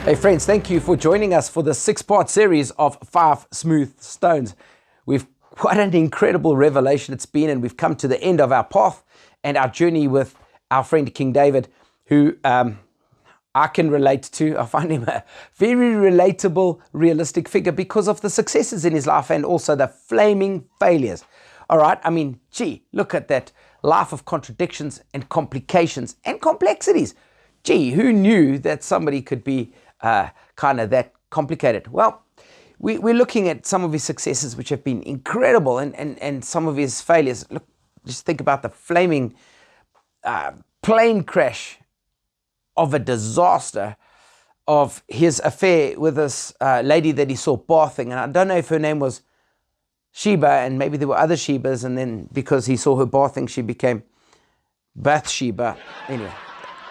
Hey friends, thank you for joining us for the 6-part series of 5 Smooth Stones. We've quite an incredible revelation it's been, and we've come to the end of our path and our journey with our friend King David, who I can relate to. I find him a very relatable, realistic figure because of the successes in his life and also the flaming failures. All right, I mean, gee, look at that life of contradictions and complications and complexities. Gee, who knew that somebody could be kind of that complicated? Well, we're looking at some of his successes, which have been incredible, and some of his failures. Look, just think about the flaming plane crash of a disaster of his affair with this lady that he saw bathing. And I don't know if her name was Sheba, and maybe there were other Shebas, and then because he saw her bathing, she became Bathsheba. Anyway,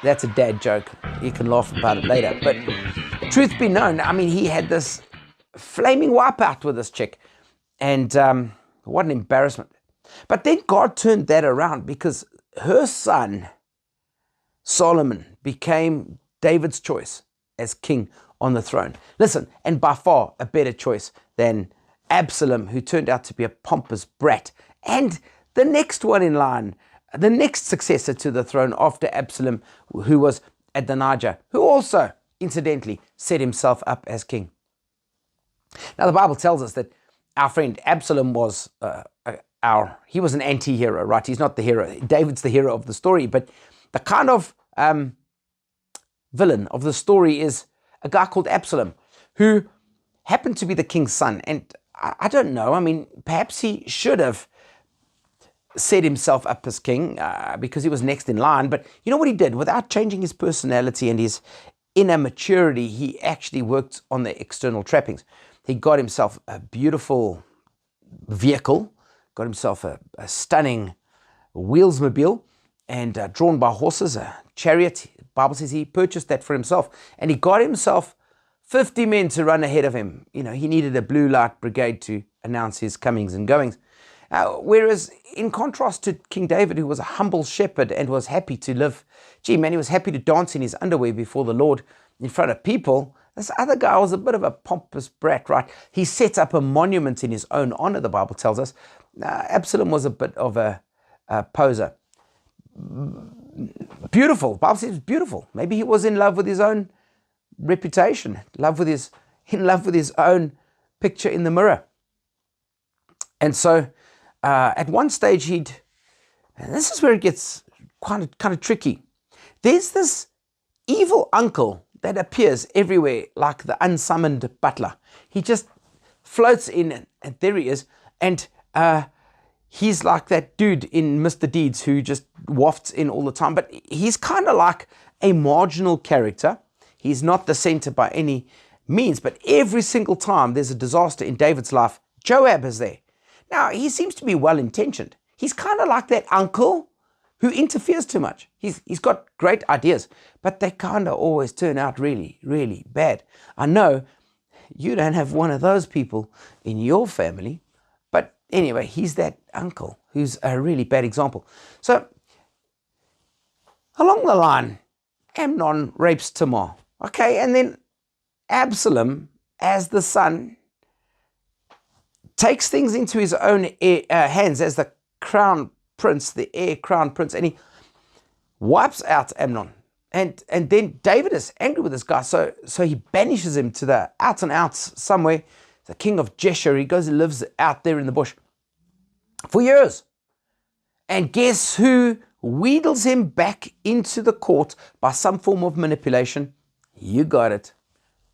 that's a dad joke. You can laugh about it later. But truth be known, I mean, he had this flaming wipeout with this chick. And what an embarrassment. But then God turned that around because her son, Solomon, became David's choice as king on the throne. Listen, and by far a better choice than Absalom, who turned out to be a pompous brat. And the next one in line, the next successor to the throne after Absalom, who was Adonijah, who also, incidentally, set himself up as king. Now, the Bible tells us that our friend Absalom was he was an anti-hero, right? He's not the hero. David's the hero of the story, but the kind of villain of the story is a guy called Absalom, who happened to be the king's son. And I don't know, I mean, perhaps he should have set himself up as king because he was next in line. But you know what he did? Without changing his personality and his inner maturity, he actually worked on the external trappings. He got himself a beautiful vehicle, got himself a stunning wheelsmobile, and drawn by horses, a chariot. The Bible says he purchased that for himself, and he got himself 50 men to run ahead of him. You know, he needed a blue light brigade to announce his comings and goings. Whereas in contrast to King David, who was a humble shepherd and was happy to live, he was happy to dance in his underwear before the Lord in front of people. This other guy was a bit of a pompous brat, right? He set up a monument in his own honor, the Bible tells us. Absalom was a bit of a poser. Beautiful. The Bible says it was beautiful. Maybe he was in love with his own reputation, in love with his own picture in the mirror. And so at one stage and this is where it gets kind of tricky. There's this evil uncle that appears everywhere like the unsummoned butler. He just floats in, and there he is. And he's like that dude in Mr. Deeds who just wafts in all the time. But he's kind of like a marginal character. He's not the center by any means. But every single time there's a disaster in David's life, Joab is there. Now, he seems to be well-intentioned. He's kind of like that uncle who interferes too much. He's got great ideas, but they kind of always turn out really, really bad. I know you don't have one of those people in your family, but anyway, he's that uncle who's a really bad example. So, along the line, Amnon rapes Tamar. Okay, and then Absalom, as the son, takes things into his own hands as the crown prince, the heir crown prince, and he wipes out Amnon. And then David is angry with this guy, so he banishes him to the out and outs somewhere, the king of Geshur. He goes and lives out there in the bush for years. And guess who wheedles him back into the court by some form of manipulation? You got it,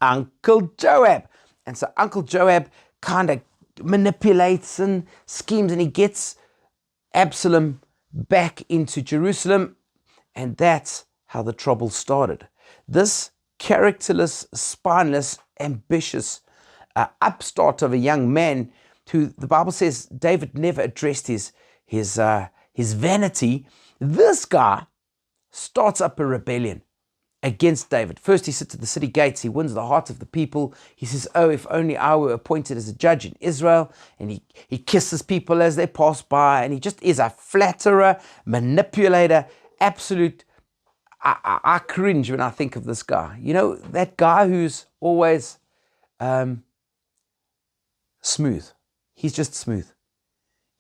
Uncle Joab. And so Uncle Joab kind of manipulates and schemes, and he gets Absalom back into Jerusalem, and that's how the trouble started. This characterless, spineless, ambitious upstart of a young man who the Bible says David never addressed his vanity. This guy starts up a rebellion against David. First, he sits at the city gates. He wins the hearts of the people. He says, oh, if only I were appointed as a judge in Israel. And he kisses people as they pass by. And he just is a flatterer, manipulator, absolute I cringe when I think of this guy. You know, that guy who's always smooth. He's just smooth.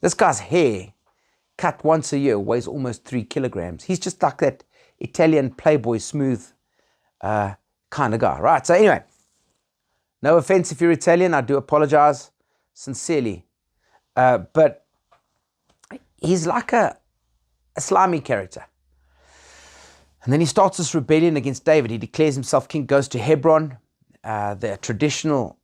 This guy's hair, cut once a year, weighs almost 3 kilograms. He's just like that Italian playboy, smooth kind of guy, right? So anyway, no offense if you're Italian. I do apologize sincerely. But he's like a slimy character. And then he starts this rebellion against David. He declares himself king, goes to Hebron, the traditional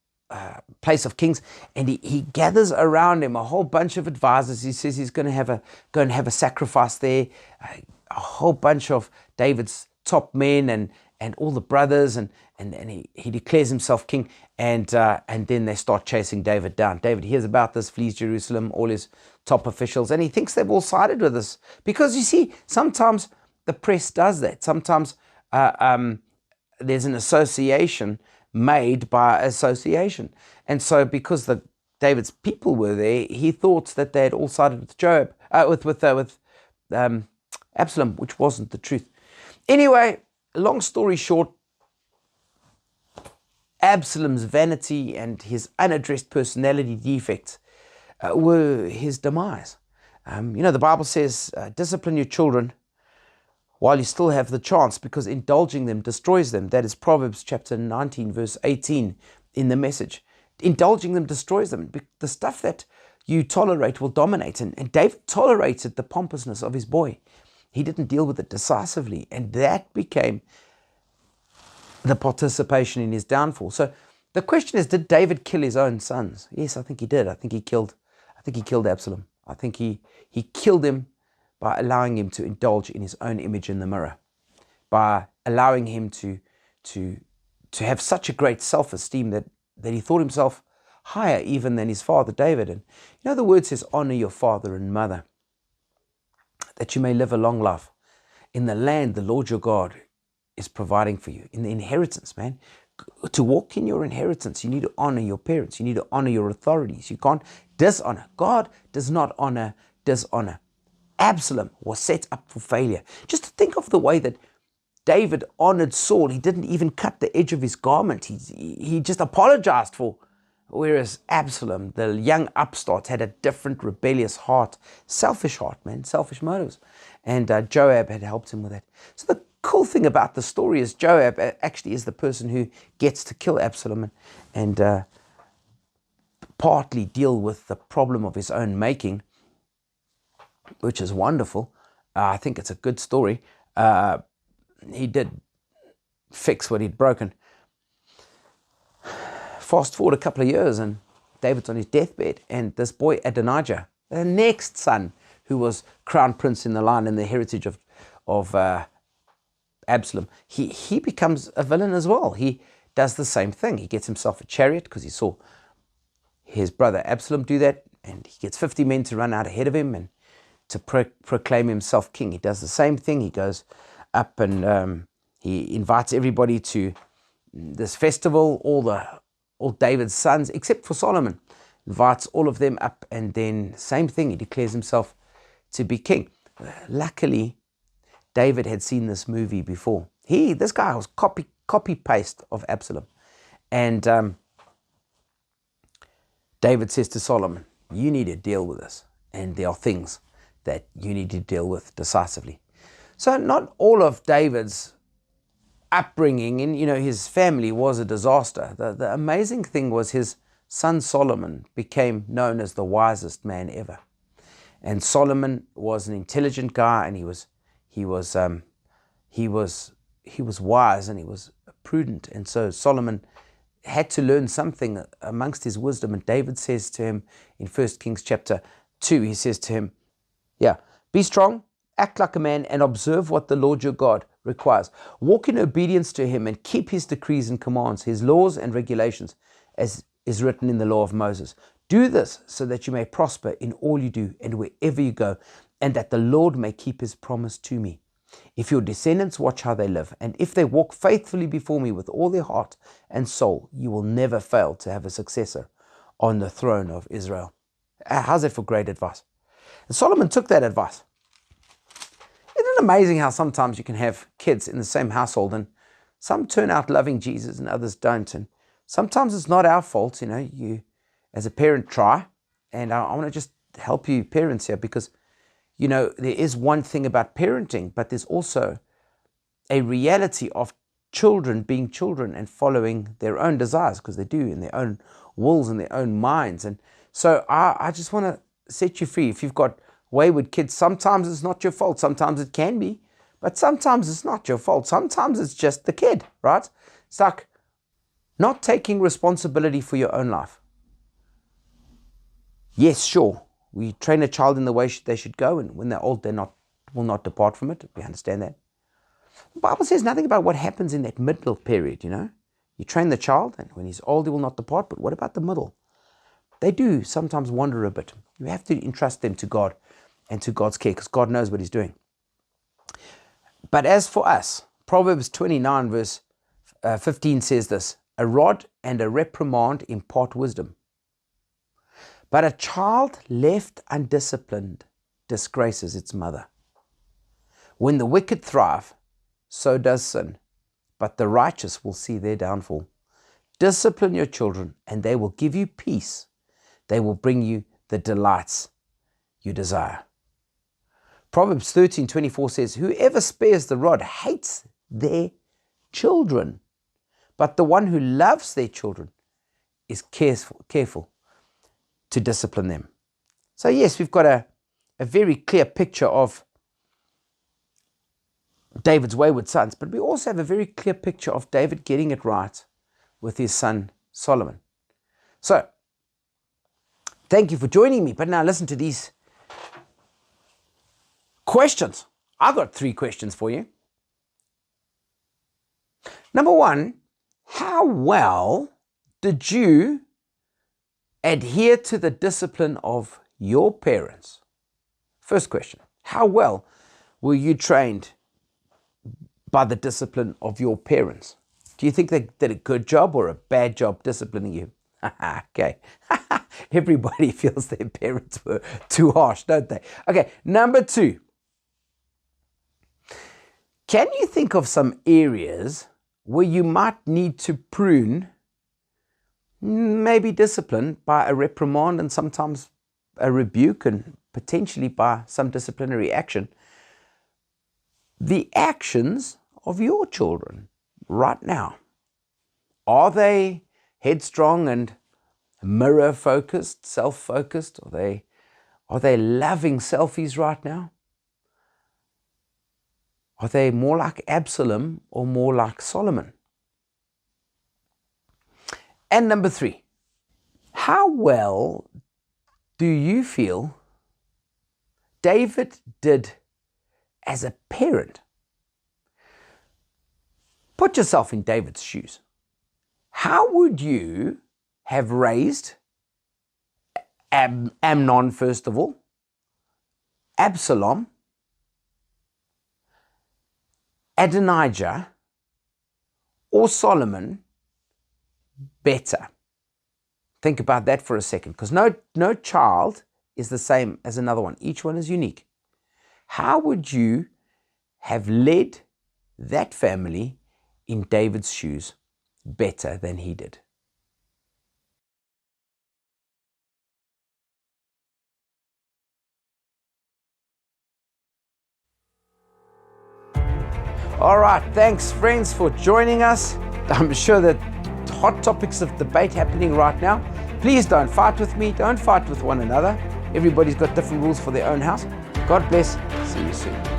place of kings, and he gathers around him a whole bunch of advisors. He says he's going to go and have a sacrifice there, a whole bunch of David's top men and all the brothers, and he declares himself king, and then they start chasing David down. David hears about this, flees Jerusalem, all his top officials, and he thinks they've all sided with us. Because you see, sometimes the press does that. Sometimes there's an association made by association. And so because David's people were there, he thought that they had all sided with Joab, with Absalom, which wasn't the truth. Anyway, long story short, Absalom's vanity and his unaddressed personality defects were his demise. The Bible says, discipline your children while you still have the chance, because indulging them destroys them. That is Proverbs chapter 19, verse 18 in the Message. Indulging them destroys them. The stuff that you tolerate will dominate. And David tolerated the pompousness of his boy. He didn't deal with it decisively. And that became the participation in his downfall. So the question is, did David kill his own sons? Yes, I think he did. I think he killed Absalom. I think he killed him by allowing him to indulge in his own image in the mirror, by allowing him to have such a great self-esteem that he thought himself higher even than his father David. And the word says, honor your father and mother, that you may live a long life in the land the Lord your God is providing for you, in the inheritance, man. To walk in your inheritance, you need to honor your parents. You need to honor your authorities. You can't dishonor. God does not honor dishonor. Absalom was set up for failure. Just think of the way that David honored Saul. He didn't even cut the edge of his garment. He just apologized for. Whereas Absalom, the young upstart, had a different rebellious heart, selfish heart, man, selfish motives. And Joab had helped him with that. So the cool thing about the story is Joab actually is the person who gets to kill Absalom and partly deal with the problem of his own making, which is wonderful. I think it's a good story. He did fix what he'd broken. Fast forward a couple of years and David's on his deathbed, and this boy Adonijah, the next son who was crown prince in the line and the heritage of Absalom, he becomes a villain as well. He does the same thing. He gets himself a chariot because he saw his brother Absalom do that, and he gets 50 men to run out ahead of him and to proclaim himself king. He does the same thing. He goes up and he invites everybody to this festival, all David's sons, except for Solomon. Invites all of them up, and then same thing, he declares himself to be king. Luckily, David had seen this movie before. This guy was copy-paste of Absalom. And David says to Solomon, you need to deal with this. And there are things that you need to deal with decisively. So not all of David's upbringing and his family was a disaster. The amazing thing was his son Solomon became known as the wisest man ever. And Solomon was an intelligent guy, and he was wise, and he was prudent. And so Solomon had to learn something amongst his wisdom. And David says to him in 1 Kings chapter 2, he says to him, be strong, act like a man, and observe what the Lord your God requires. Walk in obedience to him and keep his decrees and commands, his laws and regulations, as is written in the law of Moses. Do this so that you may prosper in all you do and wherever you go, and that the Lord may keep his promise to me. If your descendants watch how they live, and if they walk faithfully before me with all their heart and soul, you will never fail to have a successor on the throne of Israel. How's that for great advice? And Solomon took that advice. And then it amazing how sometimes you can have kids in the same household and some turn out loving Jesus and others don't? And sometimes it's not our fault, you as a parent try. And I want to just help you parents here because, there is one thing about parenting, but there's also a reality of children being children and following their own desires, because they do, in their own wills and their own minds. And so I just want to set you free. If you've got wayward kids, sometimes it's not your fault. Sometimes it can be, but sometimes it's not your fault. Sometimes it's just the kid, right? It's like not taking responsibility for your own life. Yes, sure, we train a child in the way they should go, and when they're old, will not depart from it. We understand that. The Bible says nothing about what happens in that middle period, You train the child, and when he's old, he will not depart. But what about the middle? They do sometimes wander a bit. You have to entrust them to God and to God's care, because God knows what he's doing. But as for us, Proverbs 29 verse 15 says this: a rod and a reprimand impart wisdom, but a child left undisciplined disgraces its mother. When the wicked thrive, so does sin, but the righteous will see their downfall. Discipline your children, and they will give you peace. They will bring you the delights you desire. Proverbs 13:24 says, whoever spares the rod hates their children, but the one who loves their children is careful to discipline them. So yes, we've got a very clear picture of David's wayward sons, but we also have a very clear picture of David getting it right with his son Solomon. So, thank you for joining me, but now listen to these questions. I've got 3 questions for you. Number 1, how well did you adhere to the discipline of your parents? First question, how well were you trained by the discipline of your parents? Do you think they did a good job or a bad job disciplining you? Okay. Everybody feels their parents were too harsh, don't they? Okay, number 2. Can you think of some areas where you might need to prune, maybe discipline by a reprimand and sometimes a rebuke, and potentially by some disciplinary action, the actions of your children right now? Are they headstrong and mirror-focused, self-focused? Are they loving selfies right now? Are they more like Absalom or more like Solomon? And number 3, how well do you feel David did as a parent? Put yourself in David's shoes. How would you have raised Amnon, first of all, Absalom, Adonijah, or Solomon better? Think about that for a second, because no child is the same as another one. Each one is unique. How would you have led that family in David's shoes better than he did? All right, thanks friends for joining us. I'm sure that hot topics of debate happening right now. Please don't fight with me, don't fight with one another. Everybody's got different rules for their own house. God bless, see you soon.